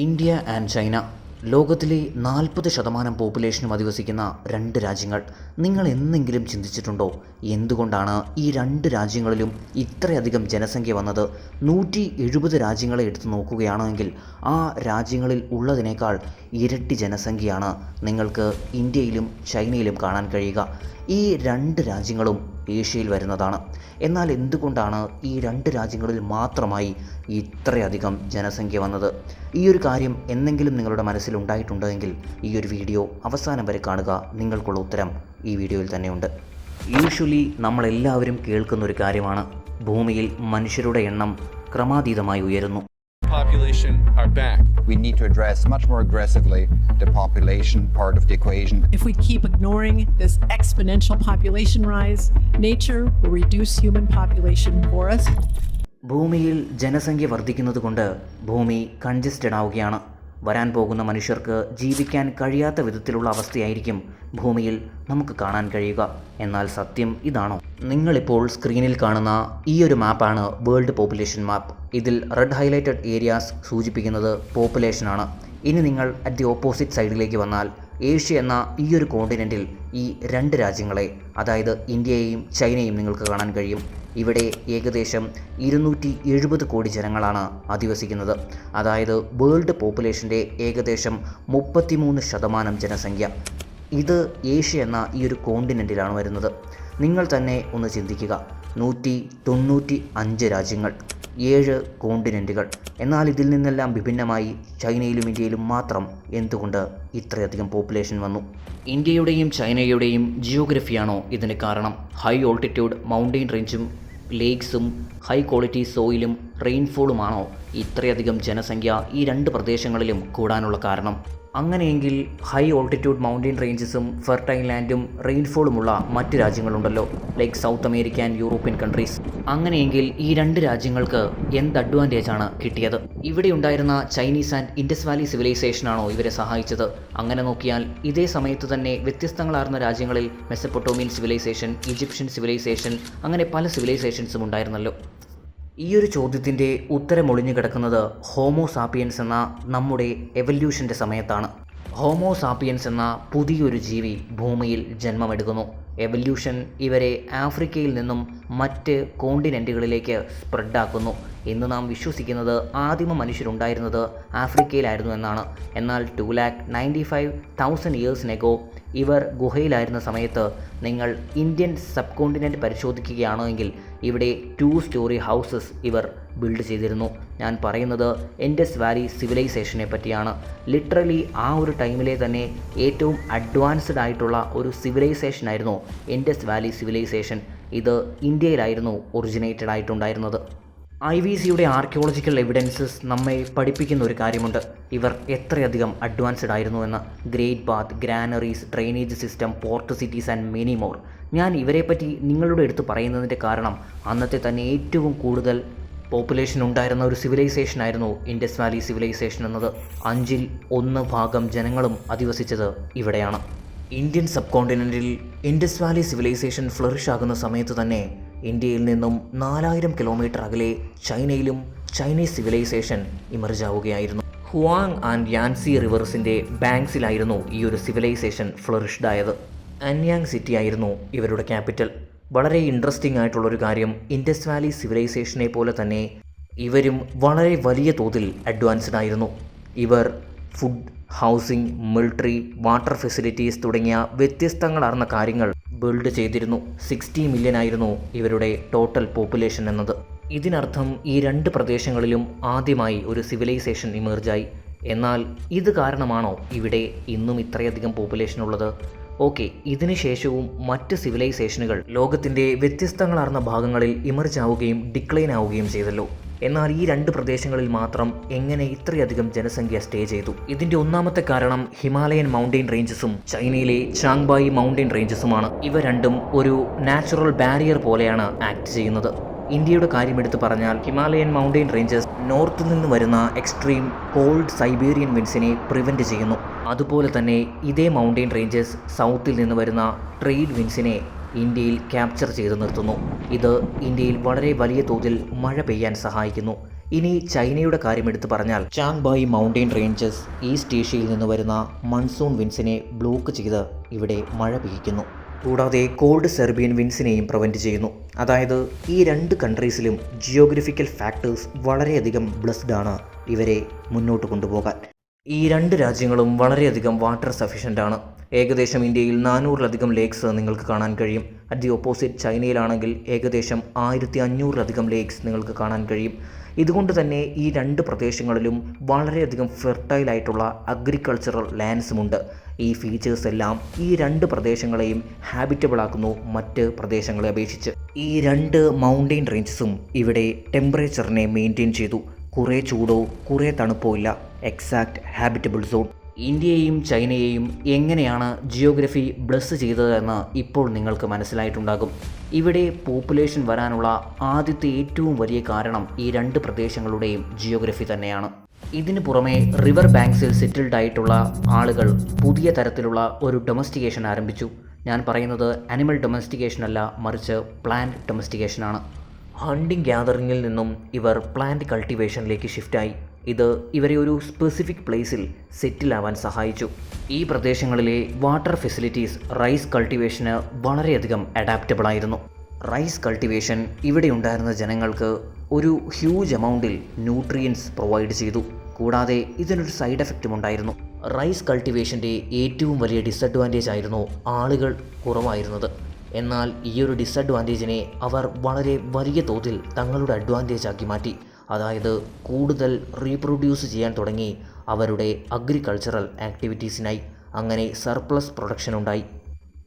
India and China ലോകത്തിലെ 40% പോപ്പുലേഷനും അധിവസിക്കുന്ന രണ്ട് രാജ്യങ്ങൾ. നിങ്ങൾ എന്നെങ്കിലും ചിന്തിച്ചിട്ടുണ്ടോ എന്തുകൊണ്ടാണ് ഈ രണ്ട് രാജ്യങ്ങളിലും ഇത്രയധികം ജനസംഖ്യ വന്നത്? 170 രാജ്യങ്ങളെ എടുത്തു നോക്കുകയാണെങ്കിൽ ആ രാജ്യങ്ങളിൽ ഉള്ളതിനേക്കാൾ ഇരട്ടി ജനസംഖ്യയാണ് നിങ്ങൾക്ക് ഇന്ത്യയിലും ചൈനയിലും കാണാൻ കഴിയുക. ഈ രണ്ട് രാജ്യങ്ങളും ഏഷ്യയിൽ വരുന്നതാണ്. എന്നാൽ എന്തുകൊണ്ടാണ് ഈ രണ്ട് രാജ്യങ്ങളിൽ മാത്രമായി ഇത്രയധികം ജനസംഖ്യ വന്നത്? ഈ ഒരു കാര്യം എന്നെങ്കിലും നിങ്ങളുടെ മനസ്സിലുണ്ടായിട്ടുണ്ടെങ്കിൽ ഈ ഒരു വീഡിയോ അവസാനം വരെ കാണുക. നിങ്ങൾക്കുള്ള ഉത്തരം ഈ വീഡിയോയിൽ തന്നെയുണ്ട്. യൂഷ്വലി നമ്മളെല്ലാവരും കേൾക്കുന്ന ഒരു കാര്യമാണ്, ഭൂമിയിൽ മനുഷ്യരുടെ എണ്ണം ക്രമാതീതമായി ഉയരുന്നു. Population are back. We need to address much more aggressively the population part of the equation. If we keep ignoring this exponential population rise, nature will reduce human population for us. ഭൂമിയിൽ ജനസംഖ്യ വർദ്ധിക്കുന്നത് കൊണ്ട് ഭൂമി congested ആവുകയാണ്. വരാൻ പോകുന്ന മനുഷ്യർക്ക് ജീവിക്കാൻ കഴിയാത്ത വിധത്തിലുള്ള അവസ്ഥയായിരിക്കും ഭൂമിയിൽ നമുക്ക് കാണാൻ കഴിയുക. എന്നാൽ സത്യം ഇതാണോ? നിങ്ങളിപ്പോൾ സ്ക്രീനിൽ കാണുന്ന ഈ ഒരു മാപ്പാണ് വേൾഡ് പോപ്പുലേഷൻ മാപ്പ്. ഇതിൽ റെഡ് ഹൈലൈറ്റഡ് ഏരിയാസ് സൂചിപ്പിക്കുന്നത് പോപ്പുലേഷനാണ്. ഇനി നിങ്ങൾ അറ്റ് ദി ഓപ്പോസിറ്റ് സൈഡിലേക്ക് വന്നാൽ ഏഷ്യ എന്ന ഈ ഒരു കോണ്ടിനെൻറ്റിൽ ഈ രണ്ട് രാജ്യങ്ങളെ, അതായത് ഇന്ത്യയെയും ചൈനയും നിങ്ങൾക്ക് കാണാൻ കഴിയും. ഇവിടെ ഏകദേശം 270 കോടി ജനങ്ങളാണ് അധിവസിക്കുന്നത്. അതായത് വേൾഡ് പോപ്പുലേഷൻ്റെ ഏകദേശം 33% ജനസംഖ്യ. ഇത് ഏഷ്യ എന്ന ഈ ഒരു കോണ്ടിനെൻറ്റിലാണ് വരുന്നത്. നിങ്ങൾ തന്നെ ഒന്ന് ചിന്തിക്കുക, 195 രാജ്യങ്ങൾ, 7 കോണ്ടിനെൻറ്റുകൾ. എന്നാൽ ഇതിൽ നിന്നെല്ലാം വിഭിന്നമായി ചൈനയിലും ഇന്ത്യയിലും മാത്രം എന്തുകൊണ്ട് ഇത്രയധികം പോപ്പുലേഷൻ വന്നു? ഇന്ത്യയുടെയും ചൈനയുടെയും ജിയോഗ്രഫിയാണോ ഇതിന് കാരണം? ഹൈ ഓൾട്ടിറ്റ്യൂഡ് മൗണ്ടെയിൻ റേഞ്ചും ലേക്സും ഹൈ ക്വാളിറ്റി സോയിലും റെയിൻഫോളുമാണോ ഇത്രയധികം ജനസംഖ്യ ഈ രണ്ട് പ്രദേശങ്ങളിലും കൂടാനുള്ള കാരണം? അങ്ങനെയെങ്കിൽ ഹൈ ഓൾട്ടിറ്റ്യൂഡ് മൗണ്ടെയിൻ റേഞ്ചസും ഫെർട്ടൈൽ ലാൻഡും റെയിൻഫോളുമുള്ള മറ്റ് രാജ്യങ്ങളുണ്ടല്ലോ, like South America and European countries. അങ്ങനെയെങ്കിൽ ഈ രണ്ട് രാജ്യങ്ങൾക്ക് എന്ത് അഡ്വാൻറ്റേജാണ് കിട്ടിയത്? ഇവിടെ ഉണ്ടായിരുന്ന ചൈനീസ് ആൻഡ് ഇൻഡസ് വാലി സിവിലൈസേഷനാണോ ഇവരെ സഹായിച്ചത്? അങ്ങനെ നോക്കിയാൽ ഇതേ സമയത്ത് തന്നെ വ്യത്യസ്തങ്ങളാർന്ന രാജ്യങ്ങളിൽ മെസപ്പൊട്ടോമിയൻ സിവിലൈസേഷൻ, ഈജിപ്ഷ്യൻ സിവിലൈസേഷൻ, അങ്ങനെ പല സിവിലൈസേഷൻസും ഉണ്ടായിരുന്നല്ലോ. ഈ ഒരു ചോദ്യത്തിൻ്റെ ഉത്തരം ഒളിഞ്ഞു കിടക്കുന്നത് ഹോമോ സാപ്പിയൻസ് എന്ന നമ്മുടെ എവല്യൂഷൻ്റെ സമയത്താണ്. ഹോമോ സാപ്പിയൻസ് എന്ന പുതിയൊരു ജീവി ഭൂമിയിൽ ജന്മമെടുക്കുന്നു. എവല്യൂഷൻ ഇവരെ ആഫ്രിക്കയിൽ നിന്നും മറ്റ് കോണ്ടിനെൻറ്റുകളിലേക്ക് സ്പ്രെഡാക്കുന്നു. ഇന്ന് നാം വിശ്വസിക്കുന്നത് ആദിമ മനുഷ്യരുണ്ടായിരുന്നത് ആഫ്രിക്കയിലായിരുന്നു എന്നാണ്. എന്നാൽ 2,95,000 ഇയേഴ്സിനെഗോ ഇവർ ഗുഹയിലായിരുന്ന സമയത്ത് നിങ്ങൾ ഇന്ത്യൻ സബ് കോണ്ടിനെൻറ്റ് പരിശോധിക്കുകയാണെങ്കിൽ ഇവിടെ 2 സ്റ്റോറി ഹൗസസ് ഇവർ ബിൽഡ് ചെയ്തിരുന്നു. ഞാൻ പറയുന്നത് ഇൻഡസ് വാലി സിവിലൈസേഷനെ പറ്റിയാണ്. ലിറ്ററലി ആ ഒരു ടൈമിലെ തന്നെ ഏറ്റവും അഡ്വാൻസ്ഡ് ആയിട്ടുള്ള ഒരു സിവിലൈസേഷൻ ആയിരുന്നു ഇൻഡസ് വാലി സിവിലൈസേഷൻ. ഇത് ഇന്ത്യയിലായിരുന്നു ഒറിജിനേറ്റഡ് ആയിട്ടുണ്ടായിരുന്നത്. IVCയുടെ ആർക്കിയോളജിക്കൽ എവിഡൻസസ് നമ്മെ പഠിപ്പിക്കുന്ന ഒരു കാര്യമുണ്ട്, ഇവർ എത്രയധികം അഡ്വാൻസ്ഡ് ആയിരുന്നു എന്ന്. Great bath, granaries, drainage system, port cities and many more. ഞാൻ ഇവരെപ്പറ്റി നിങ്ങളുടെ അടുത്ത് പറയുന്നതിൻ്റെ കാരണം അന്നത്തെ തന്നെ ഏറ്റവും കൂടുതൽ പോപ്പുലേഷൻ ഉണ്ടായിരുന്ന ഒരു സിവിലൈസേഷൻ ആയിരുന്നു ഇൻഡസ് വാലി സിവിലൈസേഷൻ എന്നത്. 1/5 ജനങ്ങളും അധിവസിച്ചത് ഇവിടെയാണ്. ഇന്ത്യൻ സബ് കോണ്ടിനെൻറ്റിൽ ഇൻഡസ് വാലി സിവിലൈസേഷൻ ഫ്ലറിഷ് ആകുന്ന സമയത്ത് തന്നെ ഇന്ത്യയിൽ നിന്നും 4000 കിലോമീറ്റർ അകലെ ചൈനയിലും ചൈനീസ് സിവിലൈസേഷൻ ഇമർജ് ആവുകയായിരുന്നു. ഹുവാങ് ആൻഡ് യാൻസി റിവേഴ്സിൻ്റെ ബാങ്ക്സിലായിരുന്നു ഈ ഒരു സിവിലൈസേഷൻ ഫ്ലറിഷ്ഡ് ആയത്. അന്യാങ് സിറ്റി ആയിരുന്നു ഇവരുടെ ക്യാപിറ്റൽ. വളരെ ഇൻട്രസ്റ്റിംഗ് ആയിട്ടുള്ളൊരു കാര്യം, ഇൻഡസ് വാലി സിവിലൈസേഷനെ പോലെ തന്നെ ഇവരും വളരെ വലിയ തോതിൽ അഡ്വാൻസ്ഡ് ആയിരുന്നു. ഇവർ food, housing, military, water facilities തുടങ്ങിയ വ്യത്യസ്തങ്ങളാർന്ന കാര്യങ്ങൾ ബിൽഡ് ചെയ്തിരുന്നു. 60 മില്യൺ ആയിരുന്നു ഇവരുടെ ടോട്ടൽ പോപ്പുലേഷൻ എന്നത്. ഇതിനർത്ഥം ഈ രണ്ട് പ്രദേശങ്ങളിലും ആദ്യമായി ഒരു സിവിലൈസേഷൻ ഇമേർജായി. എന്നാൽ ഇത് കാരണമാണോ ഇവിടെ ഇന്നും ഇത്രയധികം പോപ്പുലേഷൻ ഉള്ളത്? ഓക്കെ, ഇതിന് ശേഷവും മറ്റ് സിവിലൈസേഷനുകൾ ലോകത്തിൻ്റെ വ്യത്യസ്തങ്ങളാർന്ന ഭാഗങ്ങളിൽ ഇമർജ് ആവുകയും ഡിക്ലൈൻ ആവുകയും ചെയ്തല്ലോ. എന്നാൽ ഈ രണ്ട് പ്രദേശങ്ങളിൽ മാത്രം എങ്ങനെ ഇത്രയധികം ജനസംഖ്യ സ്റ്റേ ചെയ്തു? ഇതിൻ്റെ ഒന്നാമത്തെ കാരണം ഹിമാലയൻ മൗണ്ടെയിൻ റേഞ്ചസും ചൈനയിലെ ചാങ്ബായി മൗണ്ടെയിൻ റേഞ്ചസുമാണ്. ഇവ രണ്ടും ഒരു നാച്ചുറൽ ബാരിയർ പോലെയാണ് ആക്ട് ചെയ്യുന്നത്. ഇന്ത്യയുടെ കാര്യമെടുത്ത് പറഞ്ഞാൽ ഹിമാലയൻ മൗണ്ടെയിൻ റേഞ്ചസ് നോർത്തിൽ നിന്ന് വരുന്ന എക്സ്ട്രീം കോൾഡ് സൈബീരിയൻ വിൻഡ്സിനെ പ്രിവെൻറ്റ് ചെയ്യുന്നു. അതുപോലെ തന്നെ ഇതേ മൗണ്ടെയിൻ റേഞ്ചസ് സൗത്തിൽ നിന്ന് വരുന്ന ട്രേഡ് വിൻഡ്സിനെ ഇന്ത്യയിൽ ക്യാപ്ചർ ചെയ്ത് നിർത്തുന്നു. ഇത് ഇന്ത്യയിൽ വളരെ വലിയ തോതിൽ മഴ പെയ്യാൻ സഹായിക്കുന്നു. ഇനി ചൈനയുടെ കാര്യം എടുത്തു പറഞ്ഞാൽ ചാങ്ബായ് മൗണ്ടെയിൻ റേഞ്ചസ് ഈസ്റ്റ് ഏഷ്യയിൽ നിന്ന് വരുന്ന മൺസൂൺ വിൻസിനെ ബ്ലോക്ക് ചെയ്ത് ഇവിടെ മഴ പെയ്യിക്കുന്നു. കൂടാതെ കോൾഡ് സെർബിയൻ വിൻസിനെയും പ്രിവെൻറ്റ് ചെയ്യുന്നു. അതായത് ഈ രണ്ട് കൺട്രീസിലും ജിയോഗ്രഫിക്കൽ ഫാക്ടേഴ്സ് വളരെയധികം ബ്ലെസ്ഡ് ആണ് ഇവരെ മുന്നോട്ട് കൊണ്ടുപോകാൻ. ഈ രണ്ട് രാജ്യങ്ങളും വളരെയധികം വാട്ടർ സഫിഷ്യൻ്റ് ആണ്. ഏകദേശം ഇന്ത്യയിൽ 400-ലധികം ലേക്സ് നിങ്ങൾക്ക് കാണാൻ കഴിയും. അറ്റ് ദി ഓപ്പോസിറ്റ് ചൈനയിലാണെങ്കിൽ ഏകദേശം 1500-ലധികം ലേക്സ് നിങ്ങൾക്ക് കാണാൻ കഴിയും. ഇതുകൊണ്ട് തന്നെ ഈ രണ്ട് പ്രദേശങ്ങളിലും വളരെയധികം ഫെർട്ടൈലായിട്ടുള്ള അഗ്രികൾച്ചറൽ ലാൻഡ്സുമുണ്ട്. ഈ ഫീച്ചേഴ്സ് എല്ലാം ഈ രണ്ട് പ്രദേശങ്ങളെയും ഹാബിറ്റബിൾ ആക്കുന്നു മറ്റ് പ്രദേശങ്ങളെ അപേക്ഷിച്ച്. ഈ രണ്ട് മൗണ്ടെയിൻ റേഞ്ചസും ഇവിടെ ടെമ്പറേച്ചറിനെ മെയിൻറ്റെയിൻ ചെയ്തു. കുറേ ചൂടോ കുറേ തണുപ്പോ ഇല്ല, എക്സാക്റ്റ് ഹാബിറ്റബിൾ സോൺ. ഇന്ത്യയെയും ചൈനയെയും എങ്ങനെയാണ് ജിയോഗ്രഫി ബ്ലസ് ചെയ്തതെന്ന് ഇപ്പോൾ നിങ്ങൾക്ക് മനസ്സിലായിട്ടുണ്ടാകും. ഇവിടെ പോപ്പുലേഷൻ വരാനുള്ള ആദ്യത്തെ ഏറ്റവും വലിയ കാരണം ഈ രണ്ട് പ്രദേശങ്ങളുടെയും ജിയോഗ്രഫി തന്നെയാണ്. ഇതിനു പുറമെ റിവർ ബാങ്ക്സിൽ സെറ്റിൽഡ് ആയിട്ടുള്ള ആളുകൾ പുതിയ തരത്തിലുള്ള ഒരു ഡൊമസ്റ്റിക്കേഷൻ ആരംഭിച്ചു. ഞാൻ പറയുന്നത് അനിമൽ ഡൊമസ്റ്റിക്കേഷൻ അല്ല, മറിച്ച് പ്ലാന്റ് ഡൊമസ്റ്റിക്കേഷനാണ്. ഹണ്ടിങ് ഗ്യാതറിങ്ങിൽ നിന്നും ഇവർ പ്ലാന്റ് കൾട്ടിവേഷനിലേക്ക് ഷിഫ്റ്റായി. ഇത് ഇവരെ ഒരു സ്പെസിഫിക് പ്ലേസിൽ സെറ്റിലാവാൻ സഹായിച്ചു. ഈ പ്രദേശങ്ങളിലെ വാട്ടർ ഫെസിലിറ്റീസ് റൈസ് കൾട്ടിവേഷന് വളരെയധികം അഡാപ്റ്റബിൾ ആയിരുന്നു. റൈസ് കൾട്ടിവേഷൻ ഇവിടെ ഉണ്ടായിരുന്ന ജനങ്ങൾക്ക് ഒരു ഹ്യൂജ് എമൗണ്ടിൽ ന്യൂട്രിയൻസ് പ്രൊവൈഡ് ചെയ്തു. കൂടാതെ ഇതിനൊരു സൈഡ് എഫക്റ്റും ഉണ്ടായിരുന്നു. റൈസ് കൾട്ടിവേഷൻ്റെ ഏറ്റവും വലിയ ഡിസഡ്വാൻറ്റേജ് ആയിരുന്നു ആളുകൾ കുറവായിരുന്നത്. എന്നാൽ ഈ ഒരു ഡിസഡ്വാൻറ്റേജിനെ അവർ വളരെ വലിയ തോതിൽ തങ്ങളുടെ അഡ്വാൻറ്റേജ് ആക്കി മാറ്റി. അതായത് കൂടുതൽ റീപ്രൊഡ്യൂസ് ചെയ്യാൻ തുടങ്ങി അവരുടെ അഗ്രികൾച്ചറൽ ആക്ടിവിറ്റീസിനായി. അങ്ങനെ സർപ്ലസ് പ്രൊഡക്ഷൻ ഉണ്ടായി.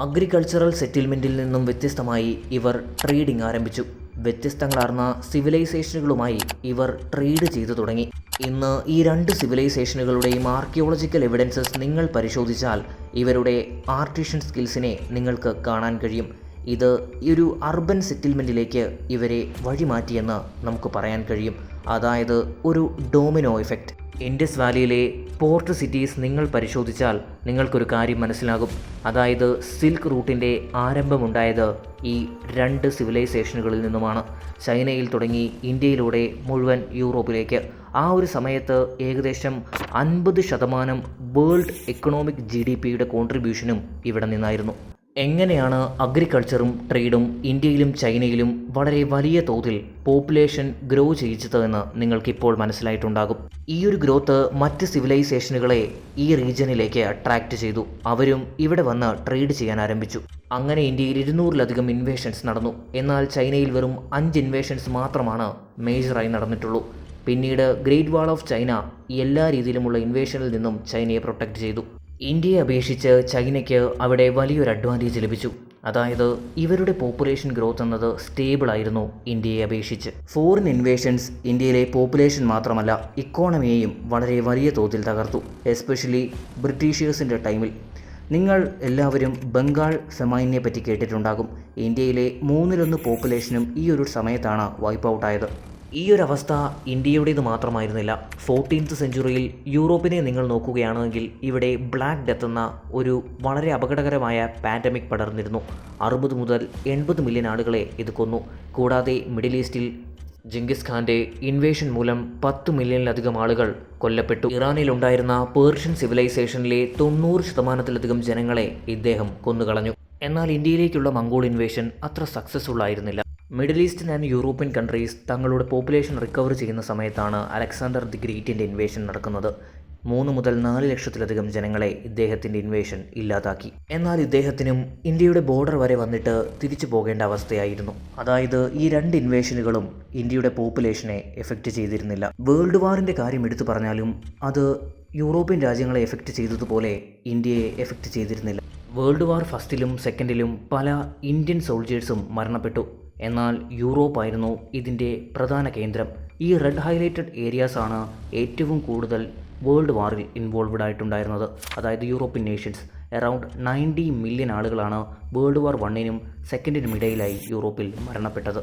അഗ്രികൾച്ചറൽ സെറ്റിൽമെൻറ്റിൽ നിന്നും വ്യത്യസ്തമായി ഇവർ ട്രേഡിംഗ് ആരംഭിച്ചു. വ്യത്യസ്തങ്ങളാർന്ന സിവിലൈസേഷനുകളുമായി ഇവർ ട്രേഡ് ചെയ്തു തുടങ്ങി. ഇന്ന് ഈ രണ്ട് സിവിലൈസേഷനുകളുടെയും ആർക്കിയോളജിക്കൽ എവിഡൻസസ് നിങ്ങൾ പരിശോധിച്ചാൽ ഇവരുടെ ആർട്ടിഷൻ സ്കിൽസിനെ നിങ്ങൾക്ക് കാണാൻ കഴിയും. ഇത് ഈ ഒരു അർബൻ സെറ്റിൽമെൻറ്റിലേക്ക് ഇവരെ വഴിമാറ്റിയെന്ന് നമുക്ക് പറയാൻ കഴിയും. അതായത് ഒരു ഡോമിനോ എഫക്റ്റ്. ഇൻഡസ് വാലിയിലെ പോർട്ട് സിറ്റീസ് നിങ്ങൾ പരിശോധിച്ചാൽ നിങ്ങൾക്കൊരു കാര്യം മനസ്സിലാകും. അതായത് സിൽക്ക് റൂട്ടിൻ്റെ ആരംഭമുണ്ടായത് ഈ രണ്ട് സിവിലൈസേഷനുകളിൽ നിന്നുമാണ്. ചൈനയിൽ തുടങ്ങി ഇന്ത്യയിലൂടെ മുഴുവൻ യൂറോപ്പിലേക്ക്. ആ ഒരു സമയത്ത് ഏകദേശം 50% വേൾഡ് എക്കണോമിക് GDPയുടെ കോൺട്രിബ്യൂഷനും ഇവിടെ നിന്നായിരുന്നു. എങ്ങനെയാണ് അഗ്രികൾച്ചറും ട്രേഡും ഇന്ത്യയിലും ചൈനയിലും വളരെ വലിയ തോതിൽ പോപ്പുലേഷൻ ഗ്രോ ചെയ്യിച്ചതെന്ന് നിങ്ങൾക്കിപ്പോൾ മനസ്സിലായിട്ടുണ്ടാകും. ഈ ഒരു ഗ്രോത്ത് മറ്റ് സിവിലൈസേഷനുകളെ ഈ റീജിയനിലേക്ക് അട്രാക്റ്റ് ചെയ്തു. അവരും ഇവിടെ വന്ന് ട്രേഡ് ചെയ്യാൻ ആരംഭിച്ചു. അങ്ങനെ ഇന്ത്യയിൽ 200-ലധികം ഇൻവേഷൻസ് നടന്നു. എന്നാൽ ചൈനയിൽ വെറും 5 ഇൻവേഷൻസ് മാത്രമാണ് മേജറായി നടന്നിട്ടുള്ളൂ. പിന്നീട് ഗ്രേറ്റ് വാൾ ഓഫ് ചൈന എല്ലാ രീതിയിലുമുള്ള ഇൻവേഷനിൽ നിന്നും ചൈനയെ പ്രൊട്ടക്റ്റ് ചെയ്തു. ഇന്ത്യയെ അപേക്ഷിച്ച് ചൈനയ്ക്ക് അവിടെ വലിയൊരു അഡ്വാൻറ്റേജ് ലഭിച്ചു. അതായത് ഇവരുടെ പോപ്പുലേഷൻ ഗ്രോത്ത് എന്നത് സ്റ്റേബിൾ ആയിരുന്നു ഇന്ത്യയെ അപേക്ഷിച്ച്. ഫോറിൻ ഇൻവേഷൻസ് ഇന്ത്യയിലെ പോപ്പുലേഷൻ മാത്രമല്ല ഇക്കോണമിയെയും വളരെ വലിയ തോതിൽ തകർത്തു. എസ്പെഷ്യലി ബ്രിട്ടീഷേഴ്സിൻ്റെ ടൈമിൽ. നിങ്ങൾ എല്ലാവരും ബംഗാൾ ഫെമൈനെ പറ്റി കേട്ടിട്ടുണ്ടാകും. ഇന്ത്യയിലെ 1/3 പോപ്പുലേഷനും ഈ ഒരു സമയത്താണ് വൈപ്പ് ഔട്ടായത്. ഈ ഒരു അവസ്ഥ ഇന്ത്യയുടേത് മാത്രമായിരുന്നില്ല. 14th സെഞ്ച്വറിയിൽ യൂറോപ്പിനെ നിങ്ങൾ നോക്കുകയാണെങ്കിൽ ഇവിടെ ബ്ലാക്ക് ഡെത്ത് എന്ന ഒരു വളരെ അപകടകരമായ പാൻഡമിക് പടർന്നിരുന്നു. 60 മുതൽ 80 മില്യൺ ആളുകളെ ഇത് കൊന്നു. കൂടാതെ മിഡിൽ ഈസ്റ്റിൽ ജിംഗിസ് ഖാൻ്റെ ഇൻവേഷൻ മൂലം 10 മില്യണിലധികം ആളുകൾ കൊല്ലപ്പെട്ടു. ഇറാനിലുണ്ടായിരുന്ന പേർഷ്യൻ സിവിലൈസേഷനിലെ 90%-ലധികം ജനങ്ങളെ ഇദ്ദേഹം കൊന്നുകളഞ്ഞു. എന്നാൽ ഇന്ത്യയിലേക്കുള്ള മംഗോൾ ഇൻവേഷൻ അത്ര സക്സസ്ഫുൾ ആയിരുന്നില്ല. Middle eastern and European countries തങ്ങളുടെ പോപ്പുലേഷൻ റിക്കവർ ചെയ്യുന്ന സമയത്താണ് അലക്സാണ്ടർ ദി ഗ്രേറ്റിൻ്റെ ഇൻവേഷൻ നടക്കുന്നത്. 3 മുതൽ 4 ലക്ഷത്തിലധികം ജനങ്ങളെ ഇദ്ദേഹത്തിൻ്റെ ഇൻവേഷൻ ഇല്ലാതാക്കി. എന്നാൽ ഇദ്ദേഹത്തിനും ഇന്ത്യയുടെ ബോർഡർ വരെ വന്നിട്ട് തിരിച്ചു പോകേണ്ട അവസ്ഥയായിരുന്നു. അതായത് ഈ രണ്ട് ഇൻവേഷനുകളും ഇന്ത്യയുടെ പോപ്പുലേഷനെ എഫക്റ്റ് ചെയ്തിരുന്നില്ല. വേൾഡ് വാറിൻ്റെ കാര്യം എടുത്തു പറഞ്ഞാലും അത് യൂറോപ്യൻ രാജ്യങ്ങളെ എഫക്റ്റ് ചെയ്തതുപോലെ ഇന്ത്യയെ എഫക്റ്റ് ചെയ്തിരുന്നില്ല. വേൾഡ് വാർ ഫസ്റ്റിലും സെക്കൻഡിലും പല ഇന്ത്യൻ സോൾജേഴ്സും മരണപ്പെട്ടു. എന്നാൽ യൂറോപ്പായിരുന്നു ഇതിൻ്റെ പ്രധാന കേന്ദ്രം. ഈ റെഡ് ഹൈലൈറ്റഡ് ഏരിയാസാണ് ഏറ്റവും കൂടുതൽ വേൾഡ് വാറിൽ ഇൻവോൾവ്ഡ് ആയിട്ടുണ്ടായിരുന്നത്. അതായത് യൂറോപ്യൻ നേഷൻസ്. അറൗണ്ട് 90 മില്യൺ ആളുകളാണ് വേൾഡ് വാർ 1നും 2നും ഇടയിലായി യൂറോപ്പിൽ മരണപ്പെട്ടത്.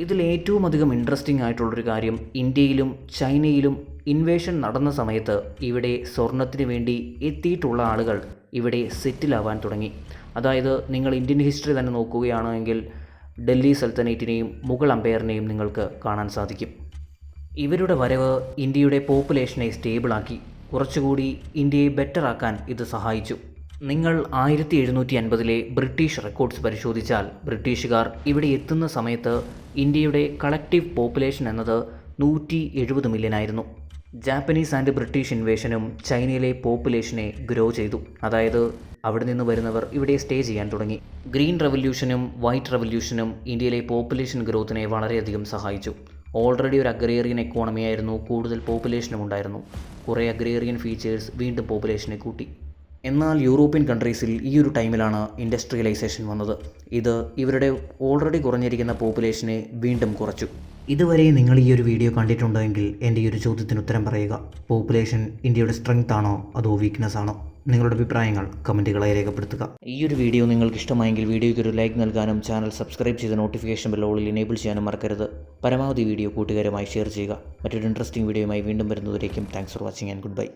ഇതിൽ ഏറ്റവും അധികം ഇൻട്രസ്റ്റിംഗ് ആയിട്ടുള്ളൊരു കാര്യം, ഇന്ത്യയിലും ചൈനയിലും ഇൻവേഷൻ നടന്ന സമയത്ത് ഇവിടെ സ്വർണത്തിന് വേണ്ടി എത്തിയിട്ടുള്ള ആളുകൾ ഇവിടെ സെറ്റിലാവാൻ തുടങ്ങി. അതായത് നിങ്ങൾ ഇന്ത്യൻ ഹിസ്റ്ററി തന്നെ നോക്കുകയാണെങ്കിൽ ഡൽഹി സൽത്തനേറ്റിനെയും മുഗൾ അമ്പയറിനെയും നിങ്ങൾക്ക് കാണാൻ സാധിക്കും. ഇവരുടെ വരവ് ഇന്ത്യയുടെ പോപ്പുലേഷനെ സ്റ്റേബിളാക്കി. കുറച്ചുകൂടി ഇന്ത്യയെ ബെറ്ററാക്കാൻ ഇത് സഹായിച്ചു. നിങ്ങൾ 1750 ബ്രിട്ടീഷ് റെക്കോർഡ്സ് പരിശോധിച്ചാൽ ബ്രിട്ടീഷുകാർ ഇവിടെ എത്തുന്ന സമയത്ത് ഇന്ത്യയുടെ കളക്റ്റീവ് പോപ്പുലേഷൻ എന്നത് 170 മില്യൺ ആയിരുന്നു. ജാപ്പനീസ് ആൻഡ് ബ്രിട്ടീഷ് ഇൻവേഷനും ചൈനയിലെ പോപ്പുലേഷനെ ഗ്രോ ചെയ്തു. അതായത് അവിടെ നിന്ന് വരുന്നവർ ഇവിടെ സ്റ്റേ ചെയ്യാൻ തുടങ്ങി. ഗ്രീൻ റവല്യൂഷനും വൈറ്റ് റവല്യൂഷനും ഇന്ത്യയിലെ പോപ്പുലേഷൻ ഗ്രോത്തിനെ വളരെയധികം സഹായിച്ചു. ഓൾറെഡി ഒരു അഗ്രേറിയൻ എക്കോണമി ആയിരുന്നു, കൂടുതൽ പോപ്പുലേഷനും ഉണ്ടായിരുന്നു. കുറേ അഗ്രേറിയൻ ഫീച്ചേഴ്സ് വീണ്ടും പോപ്പുലേഷനെ കൂട്ടി. എന്നാൽ യൂറോപ്യൻ കൺട്രീസിൽ ഈ ഒരു ടൈമിലാണ് ഇൻഡസ്ട്രിയലൈസേഷൻ വന്നത്. ഇത് ഇവരുടെ ഓൾറെഡി കുറഞ്ഞിരിക്കുന്ന പോപ്പുലേഷനെ വീണ്ടും കുറച്ചു. ഇതുവരെ നിങ്ങൾ ഈ ഒരു വീഡിയോ കണ്ടിട്ടുണ്ടെങ്കിൽ എൻ്റെ ഈ ഒരു ചോദ്യത്തിന് ഉത്തരം പറയുക. പോപ്പുലേഷൻ ഇന്ത്യയുടെ സ്ട്രെങ്ത് ആണോ അതോ വീക്ക്നെസ് ആണോ? നിങ്ങളുടെ അഭിപ്രായങ്ങൾ കമൻറ്റുകളായി രേഖപ്പെടുത്തുക. ഈ ഒരു വീഡിയോ നിങ്ങൾക്ക് ഇഷ്ടമായെങ്കിൽ വീഡിയോയ്ക്ക് ഒരു ലൈക്ക് നൽകാനും ചാനൽ സബ്സ്ക്രൈബ് ചെയ്ത് നോട്ടിഫിക്കേഷൻ ബെൽ ഓളിൽ എനേബിൾ ചെയ്യാനും മറക്കരുത്. പരമാവധി വീഡിയോ കൂട്ടുകാരുമായി ഷെയർ ചെയ്യുക. മറ്റൊരു ഇൻട്രസ്റ്റിംഗ് വീഡിയോയുമായി വീണ്ടും വരുന്നതുവരേക്കും thanks for watching and good bye.